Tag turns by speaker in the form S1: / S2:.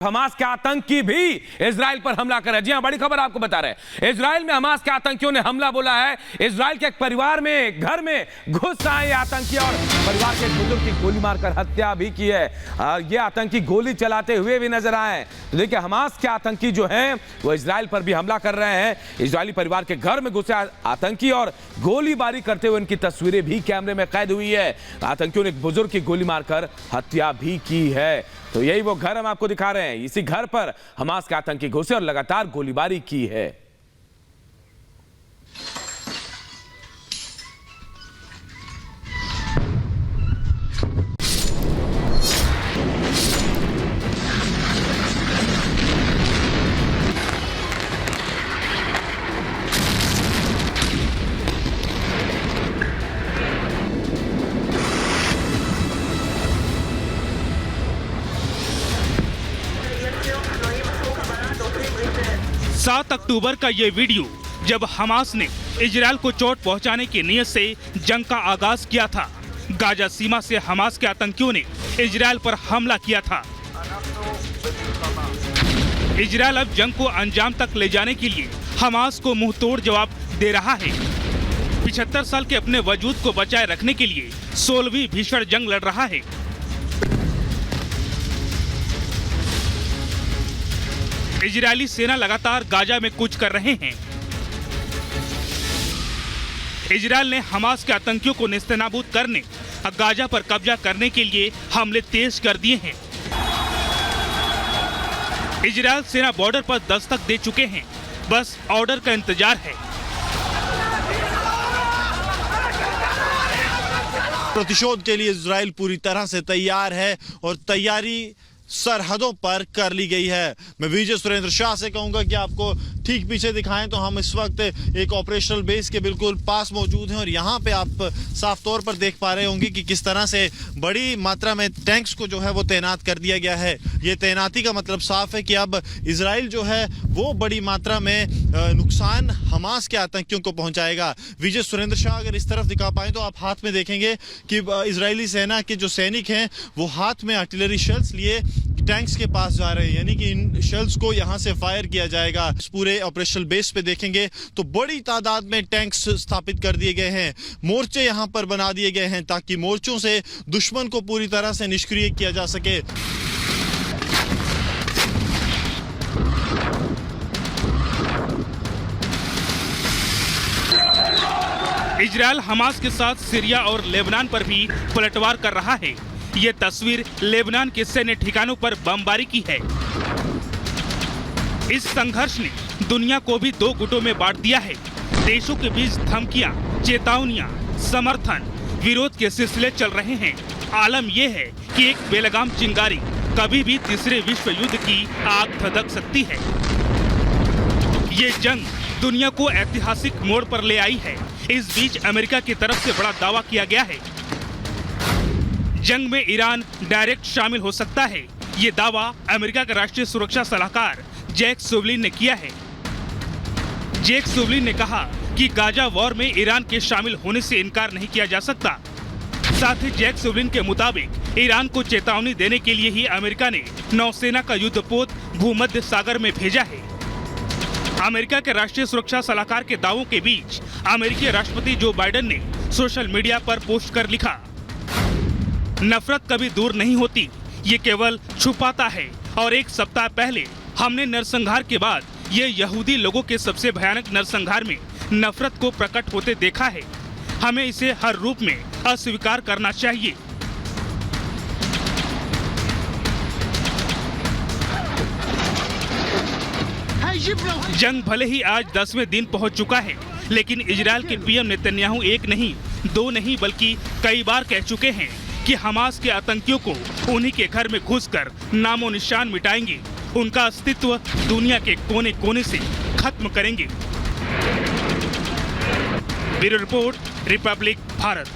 S1: Hamas के आतंकी भी इजराइल पर हमला कर रहे हैं। जी हां, बड़ी खबर आपको बता रहे हैं। इजराइल में हमास के आतंकियों ने हमला बोला है। इजराइल के एक परिवार में घर में घुस आए आतंकी और परिवार के एक बुजुर्ग की गोली मारकर हत्या भी की है। ये आतंकी गोली चलाते हुए भी नजर आए। तो देखिए, हमास के आतंकी जो हैं वो इजराइल पर भी हमला कर रहे हैं। इजरायली परिवार के घर में घुसे आतंकी और गोलीबारी करते हुए उनकी तस्वीरें भी कैमरे में कैद हुई है। आतंकियों ने एक बुजुर्ग की गोली मारकर हत्या भी की है। तो यही वो घर हम आपको दिखा रहे हैं। इसी घर पर हमास के आतंकी घुसे और लगातार गोलीबारी की है।
S2: 7 अक्टूबर का ये वीडियो जब हमास ने इजरायल को चोट पहुंचाने की नीयत से जंग का आगाज किया था। गाजा सीमा से हमास के आतंकियों ने इजरायल पर हमला किया था। इजरायल अब जंग को अंजाम तक ले जाने के लिए हमास को मुंहतोड़ जवाब दे रहा है। 75 साल के अपने वजूद को बचाए रखने के लिए 16वीं भीषण जंग लड़ रहा है। इजरायली सेना लगातार गाजा में कूच कर रहे हैं। इजरायल ने हमास के आतंकियों को नेस्तनाबूद करने और गाजा पर कब्जा करने के लिए हमले तेज कर दिए हैं। इजरायल सेना बॉर्डर पर दस्तक दे चुके हैं, बस ऑर्डर का इंतजार है।
S3: प्रतिशोध के लिए इजराइल पूरी तरह से तैयार है और तैयारी सरहदों पर कर ली गई है। मैं विजय सुरेंद्र शाह से कहूंगा कि आपको ठीक पीछे दिखाएं तो हम इस वक्त एक ऑपरेशनल बेस के बिल्कुल पास मौजूद हैं और यहाँ पे आप साफ तौर पर देख पा रहे होंगे कि किस तरह से बड़ी मात्रा में टैंक्स को जो है वो तैनात कर दिया गया है। ये तैनाती का मतलब साफ है कि अब इजराइल जो है वो बड़ी मात्रा में नुकसान हमास के आतंकियों को पहुंचाएगा। विजय सुरेंद्र शाह अगर इस तरफ दिखा पाए तो आप हाथ में देखेंगे कि इजरायली सेना के जो सैनिक हैं वो हाथ में आर्टिलरी शेल्स लिए टैंक्स के पास जा रहे हैं, यानी कि इन शेल्स को यहां से फायर किया जाएगा। इस पूरे ऑपरेशनल बेस पे देखेंगे तो बड़ी तादाद में टैंक्स स्थापित कर दिए गए हैं। मोर्चे यहां पर बना दिए गए हैं ताकि मोर्चों से दुश्मन को पूरी तरह से निष्क्रिय किया जा सके।
S2: इजरायल हमास के साथ सीरिया और लेबनान पर भी पलटवार कर रहा है। ये तस्वीर लेबनान के सैन्य ठिकानों पर बमबारी की है। इस संघर्ष ने दुनिया को भी दो गुटों में बांट दिया है। देशों के बीच धमकियां, चेतावनियां, समर्थन, विरोध के सिलसिले चल रहे हैं। आलम यह है कि एक बेलगाम चिंगारी कभी भी तीसरे विश्व युद्ध की आग धधक सकती है। ये जंग दुनिया को ऐतिहासिक मोड़ पर ले आई है। इस बीच अमेरिका की तरफ से बड़ा दावा किया गया है। जंग में ईरान डायरेक्ट शामिल हो सकता है। ये दावा अमेरिका के राष्ट्रीय सुरक्षा सलाहकार जैक सुवलिन ने किया है। जैक सुवलिन ने कहा कि गाजा वॉर में ईरान के शामिल होने से इनकार नहीं किया जा सकता। साथ ही जैक सुवलिन के मुताबिक ईरान को चेतावनी देने के लिए ही अमेरिका ने नौसेना का युद्धपोत भूमध्य सागर में भेजा है। अमेरिका के राष्ट्रीय सुरक्षा सलाहकार के दावों के बीच अमेरिकी राष्ट्रपति जो बाइडेन ने सोशल मीडिया पर पोस्ट कर लिखा, नफरत कभी दूर नहीं होती, ये केवल छुपाता है। और एक सप्ताह पहले हमने नरसंहार के बाद ये यहूदी लोगों के सबसे भयानक नरसंहार में नफरत को प्रकट होते देखा है। हमें इसे हर रूप में अस्वीकार करना चाहिए। जंग भले ही आज 10वें दिन पहुंच चुका है, लेकिन इजरायल के पीएम नेतन्याहू एक नहीं, दो नहीं बल्कि कई बार कह चुके हैं कि हमास के आतंकियों को उन्हीं के घर में घुसकर नामो निशान मिटाएंगे, उनका अस्तित्व दुनिया के कोने कोने से खत्म करेंगे। Bureau report, Republic Bharat.